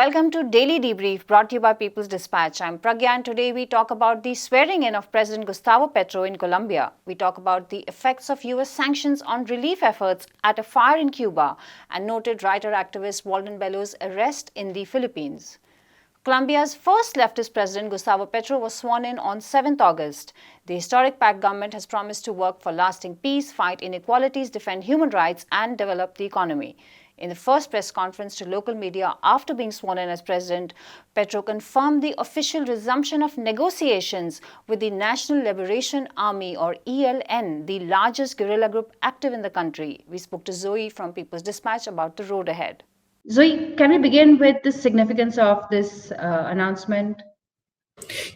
welcome to Daily Debrief brought to you by People's Dispatch. I'm Pragya and today we talk about the swearing in of President Gustavo Petro in Colombia. We talk about the effects of US sanctions on relief efforts at a fire in Cuba and noted writer-activist Walden Bello's arrest in the Philippines. Colombia's first leftist president, Gustavo Petro, was sworn in on 7th August. The historic PAC government has promised to work for lasting peace, fight inequalities, defend human rights, and develop the economy. In the first press conference to local media after being sworn in as president, Petro confirmed the official resumption of negotiations with the National Liberation Army, or ELN, the largest guerrilla group active in the country. We spoke to Zoe from People's Dispatch about the road ahead. Zoe, can we begin with the significance of this announcement?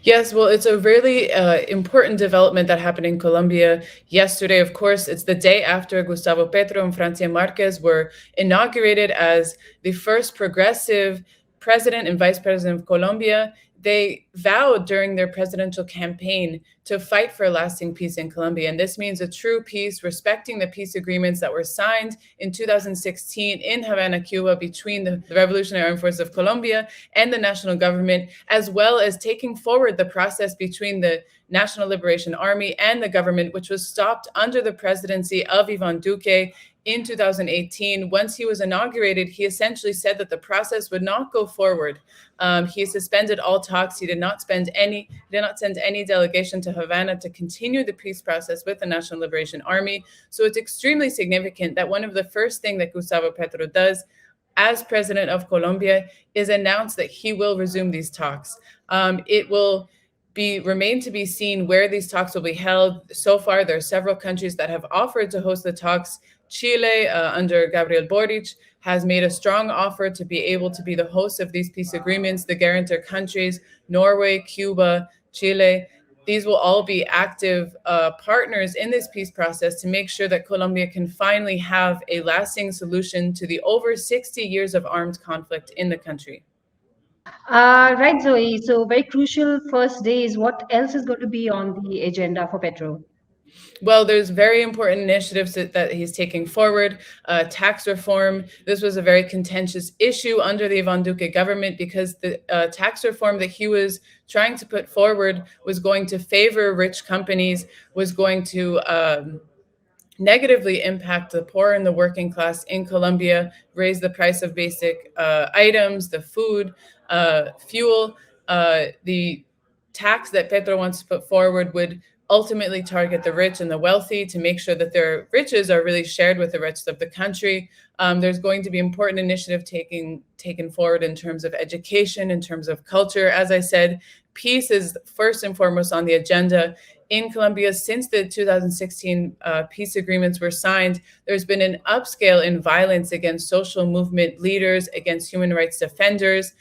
Yes, well, it's a really important development that happened in Colombia yesterday. Of course, it's the day after Gustavo Petro and Francia Marquez were inaugurated as the first progressive president and vice president of Colombia. They vowed during their presidential campaign to fight for lasting peace in Colombia. And this means a true peace, respecting the peace agreements that were signed in 2016 in Havana, Cuba, between the Revolutionary Armed Forces of Colombia and the national government, as well as taking forward the process between the National Liberation Army and the government, which was stopped under the presidency of Ivan Duque in 2018. Once he was inaugurated, he essentially said that the process would not go forward. He suspended all talks. He did not send any delegation to Havana to continue the peace process with the National Liberation Army. So it's extremely significant that one of the first things that Gustavo Petro does as president of Colombia is announce that he will resume these talks. It will remain to be seen where these talks will be held. So far, there are several countries that have offered to host the talks. Chile, under Gabriel Boric, has made a strong offer to be able to be the host of these peace agreements. The guarantor countries, Norway, Cuba, Chile, these will all be active partners in this peace process to make sure that Colombia can finally have a lasting solution to the over 60 years of armed conflict in the country. Right, Zoe. So very crucial first days. What else is going to be on the agenda for Petro? Well, there's very important initiatives that he's taking forward. Tax reform. This was a very contentious issue under the Ivan Duque government because the tax reform that he was trying to put forward was going to favor rich companies, was going to negatively impact the poor and the working class in Colombia, raise the price of basic items, the food, fuel. The tax that Petro wants to put forward would ultimately target the rich and the wealthy to make sure that their riches are really shared with the rest of the country. There's going to be important initiative taken forward in terms of education, in terms of culture. As I said, peace is first and foremost on the agenda. In Colombia, since the 2016 peace agreements were signed, there's been an upscale in violence against social movement leaders, against human rights defenders.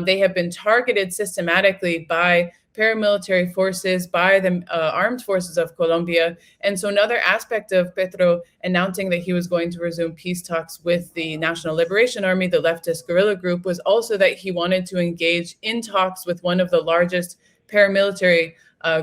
They have been targeted systematically by paramilitary forces, by the armed forces of Colombia. And so another aspect of Petro announcing that he was going to resume peace talks with the National Liberation Army, the leftist guerrilla group, was also that he wanted to engage in talks with one of the largest paramilitary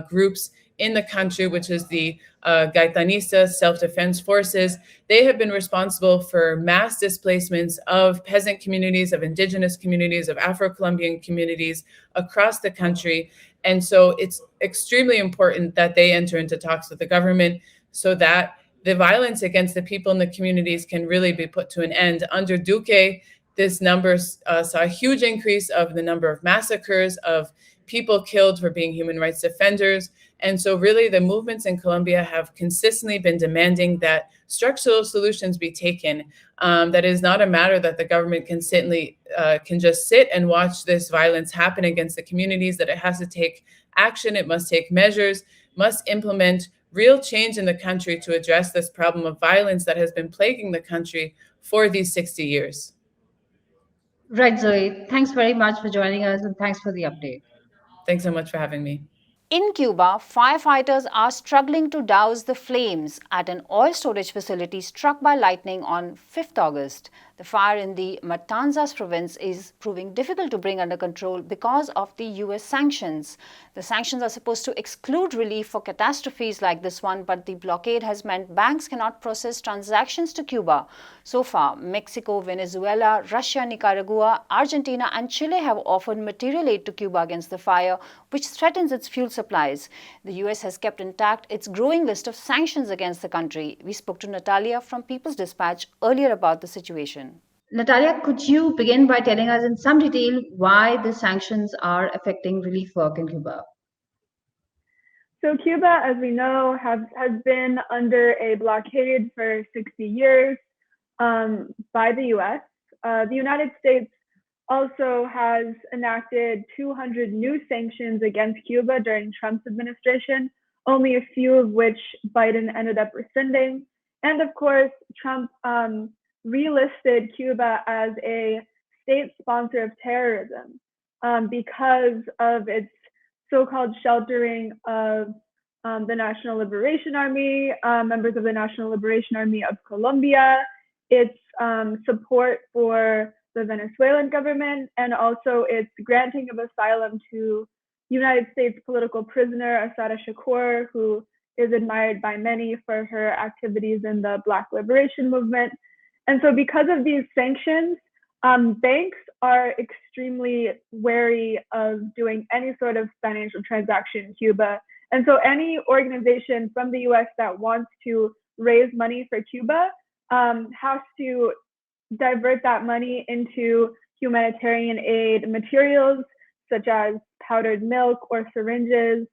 groups in the country, which is the Gaitanista self-defense forces. They have been responsible for mass displacements of peasant communities, of indigenous communities, of Afro-Colombian communities across the country. And so it's extremely important that they enter into talks with the government so that the violence against the people in the communities can really be put to an end. Under Duque, this number saw a huge increase of the number of massacres, of people killed for being human rights defenders. And so really the movements in Colombia have consistently been demanding that structural solutions be taken. That is not a matter that the government can just sit and watch this violence happen against the communities, that it has to take action, it must take measures, must implement real change in the country to address this problem of violence that has been plaguing the country for these 60 years. Right, Zoe. Thanks very much for joining us and thanks for the update. Thanks so much for having me. In Cuba, firefighters are struggling to douse the flames at an oil storage facility struck by lightning on 5th August. The fire in the Matanzas province is proving difficult to bring under control because of the US sanctions. The sanctions are supposed to exclude relief for catastrophes like this one, but the blockade has meant banks cannot process transactions to Cuba. So far, Mexico, Venezuela, Russia, Nicaragua, Argentina and Chile have offered material aid to Cuba against the fire, which threatens its fuel supplies. The US has kept intact its growing list of sanctions against the country. We spoke to Natalia from People's Dispatch earlier about the situation. Natalia, could you begin by telling us in some detail why the sanctions are affecting relief work in Cuba? So Cuba, as we know, has been under a blockade for 60 years by the US. The United States also has enacted 200 new sanctions against Cuba during Trump's administration, only a few of which Biden ended up rescinding. And of course, Trump relisted Cuba as a state sponsor of terrorism because of its so-called sheltering of the National Liberation Army, members of the National Liberation Army of Colombia, its support for the Venezuelan government, and also its granting of asylum to United States political prisoner Asada Shakur, who is admired by many for her activities in the Black liberation movement. And so because of these sanctions, banks are extremely wary of doing any sort of financial transaction in Cuba. And so any organization from the US that wants to raise money for Cuba has to divert that money into humanitarian aid materials, such as powdered milk or syringes,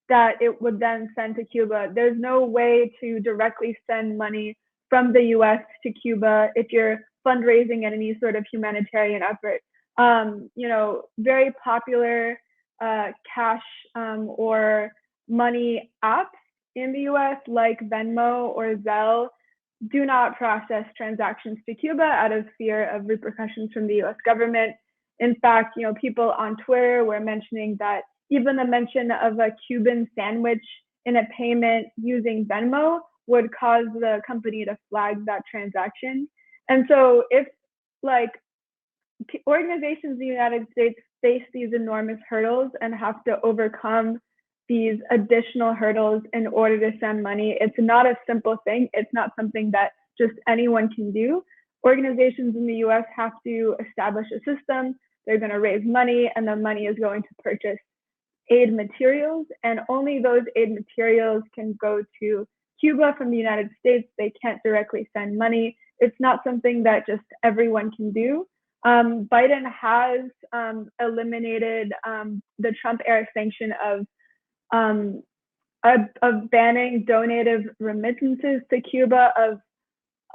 that it would then send to Cuba. There's no way to directly send money from the US to Cuba if you're fundraising at any sort of humanitarian effort. Very popular cash or money apps in the US like Venmo or Zelle do not process transactions to Cuba out of fear of repercussions from the US government. In fact, people on Twitter were mentioning that even the mention of a Cuban sandwich in a payment using Venmo would cause the company to flag that transaction. And so if organizations in the United States face these enormous hurdles and have to overcome these additional hurdles in order to send money, it's not a simple thing. It's not something that just anyone can do. Organizations in the US have to establish a system. They're going to raise money, and the money is going to purchase aid materials, and only those aid materials can go to Cuba from the United States. They can't directly send money. It's not something that just everyone can do. Biden has eliminated the Trump era sanction of banning donative remittances to Cuba of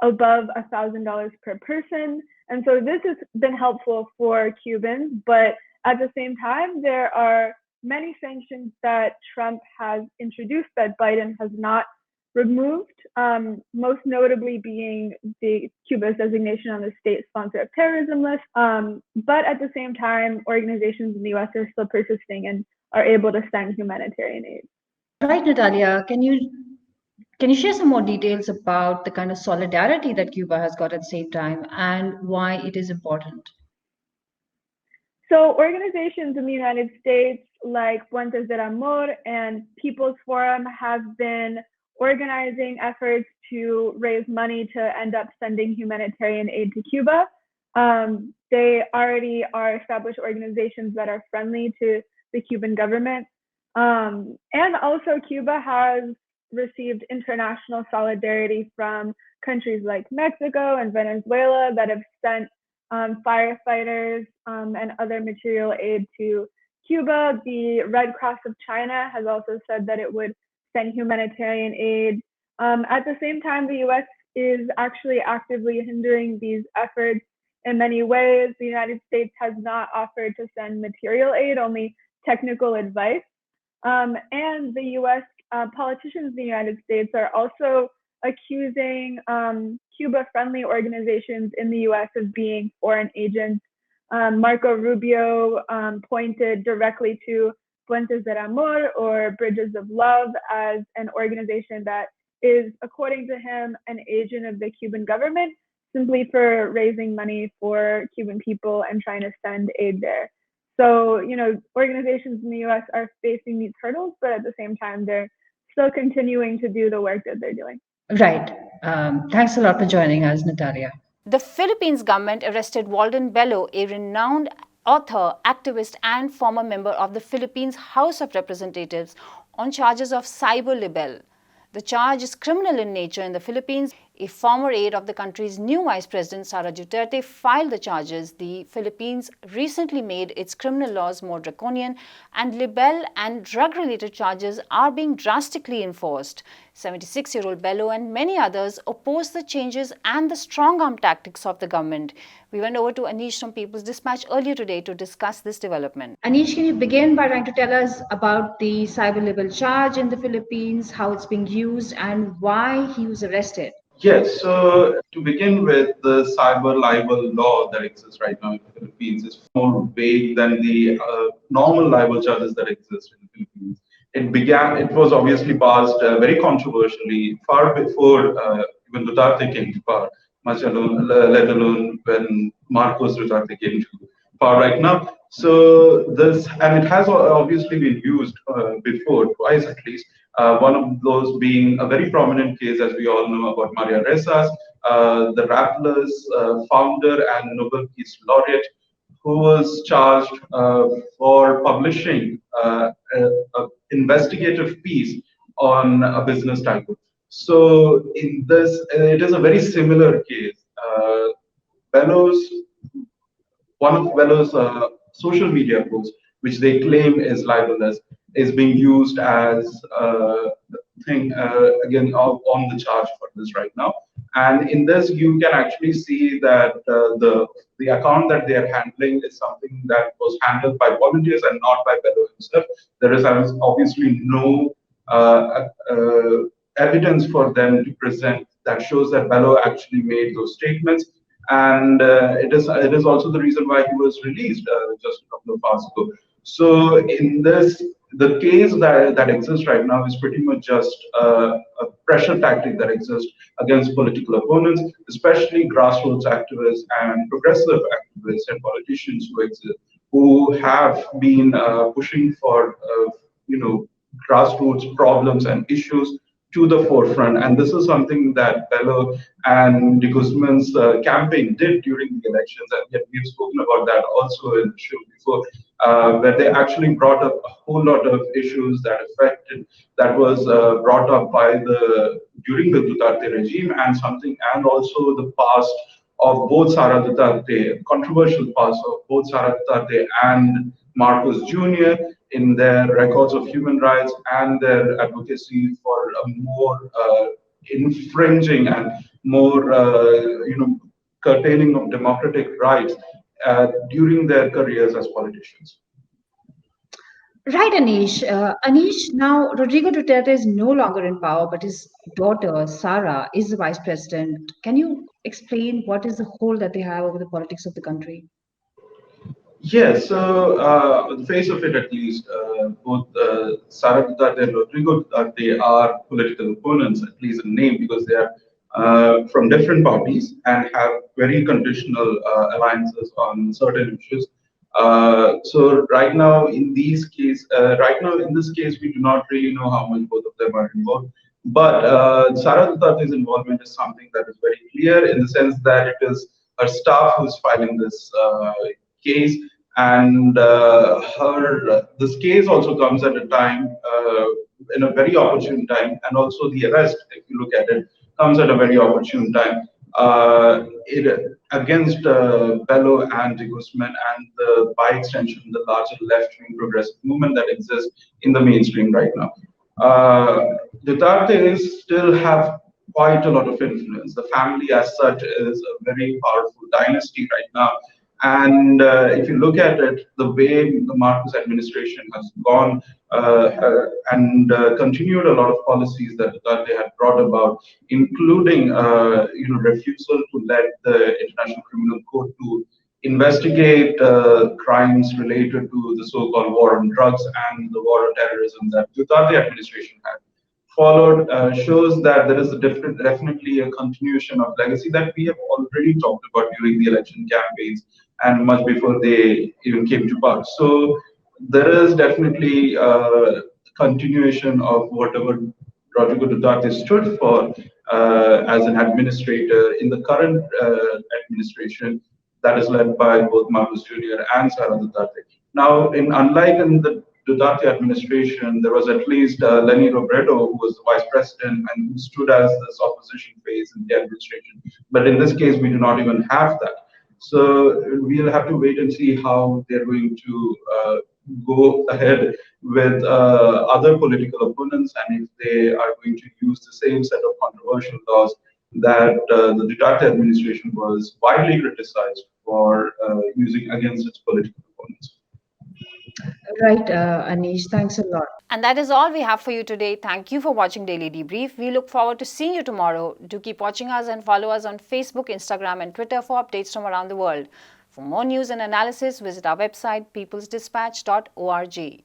above $1,000 per person. And so this has been helpful for Cubans, but at the same time, there are many sanctions that Trump has introduced that Biden has not removed, most notably being Cuba's designation on the state sponsor of terrorism list. But at the same time, organizations in the US are still persisting and are able to send humanitarian aid. Right, Natalia, can you share some more details about the kind of solidarity that Cuba has got at the same time and why it is important? So organizations in the United States like Puentes del Amor and People's Forum have been organizing efforts to raise money to end up sending humanitarian aid to Cuba. They already are established organizations that are friendly to the Cuban government. And also Cuba has received international solidarity from countries like Mexico and Venezuela that have sent firefighters and other material aid to Cuba. The Red Cross of China has also said that it would send humanitarian aid. At the same time, the US is actually actively hindering these efforts in many ways. The United States has not offered to send material aid, only technical advice. And the US politicians in the United States are also accusing Cuba-friendly organizations in the US of being foreign agents. Marco Rubio pointed directly to Puentes del Amor or Bridges of Love as an organization that is, according to him, an agent of the Cuban government, simply for raising money for Cuban people and trying to send aid there. So, organizations in the US are facing these hurdles, but at the same time, they're still continuing to do the work that they're doing. Right. Thanks a lot for joining us, Natalia. The Philippines government arrested Walden Bello, a renowned author, activist, and former member of the Philippines House of Representatives, on charges of cyber libel. The charge is criminal in nature in the Philippines. A former aide of the country's new Vice President, Sara Duterte, filed the charges. The Philippines recently made its criminal laws more draconian, and libel and drug-related charges are being drastically enforced. 76-year-old Bello and many others oppose the changes and the strong-arm tactics of the government. We went over to Anish from People's Dispatch earlier today to discuss this development. Anish, can you begin by trying to tell us about the cyber libel charge in the Philippines, how it's being used, and why he was arrested? Yes, so to begin with, the cyber libel law that exists right now in the Philippines is more vague than the normal libel charges that exist in the Philippines. It was obviously passed very controversially far before even Duterte came to power, let alone when Marcos Duterte came to power right now. So and it has obviously been used before, twice at least. One of those being a very prominent case, as we all know, about Maria Ressas, the Rappler's founder and Nobel Peace Laureate, who was charged for publishing an investigative piece on a business tycoon. So in this, it is a very similar case. Bellows One of Bellows' social media posts, which they claim is libelous, is being used as thing again on the charge for this right now. And in this, you can actually see that the account that they are handling is something that was handled by volunteers and not by Bello himself. There is obviously no evidence for them to present that shows that Bello actually made those statements. And it is also the reason why he was released just a couple of hours ago. So in this, the case that exists right now is pretty much just a pressure tactic that exists against political opponents, especially grassroots activists and progressive activists and politicians who have been pushing for grassroots problems and issues to the forefront. And this is something that Bello and de Guzman's campaign did during the elections. And yet we've spoken about that also in the show before, where they actually brought up a whole lot of issues that was brought up during the Duterte regime, and also the past of both Sara Duterte, controversial past of both Sara Duterte and Marcos Jr. in their records of human rights and their advocacy for a more infringing and more curtailing of democratic rights during their careers as politicians. Right, Anish. Anish, now Rodrigo Duterte is no longer in power, but his daughter, Sara, is the vice president. Can you explain what is the hold that they have over the politics of the country? Yes, so on the face of it at least, both Sara Duterte and Rodrigo Duterte are political opponents, at least in name, because they are from different parties and have very conditional alliances on certain issues. So right now in this case, we do not really know how much both of them are involved. But Sara Dutarte's involvement is something that is very clear in the sense that it is her staff who's filing this case, and this case also comes at a time in a very opportune time, and also the arrest, if you look at it, comes at a very opportune time against Bello and de Guzman and by extension the larger left-wing progressive movement that exists in the mainstream right now. Duterte still have quite a lot of influence. The family as such is a very powerful dynasty right now. And if you look at it, the way the Marcos administration has gone and continued a lot of policies that they had brought about, including refusal to let the International Criminal Court to investigate crimes related to the so-called war on drugs and the war on terrorism that Duterte administration had, followed shows that there is definitely a continuation of legacy that we have already talked about during the election campaigns and much before they even came to power. So there is definitely a continuation of whatever Rodrigo Duterte stood for as an administrator in the current administration that is led by both Marcos Jr. and Sara Duterte. Now, unlike in the Duterte administration, there was at least Leni Robredo, who was the vice president and who stood as this opposition face in the administration. But in this case, we do not even have that. So we'll have to wait and see how they're going to go ahead with other political opponents and if they are going to use the same set of controversial laws that the Duterte administration was widely criticized for using against its political opponents. Right, Anish, thanks a lot. And that is all we have for you today. Thank you for watching Daily Debrief. We look forward to seeing you tomorrow. Do keep watching us and follow us on Facebook, Instagram, and Twitter for updates from around the world. For more news and analysis, visit our website peoplesdispatch.org.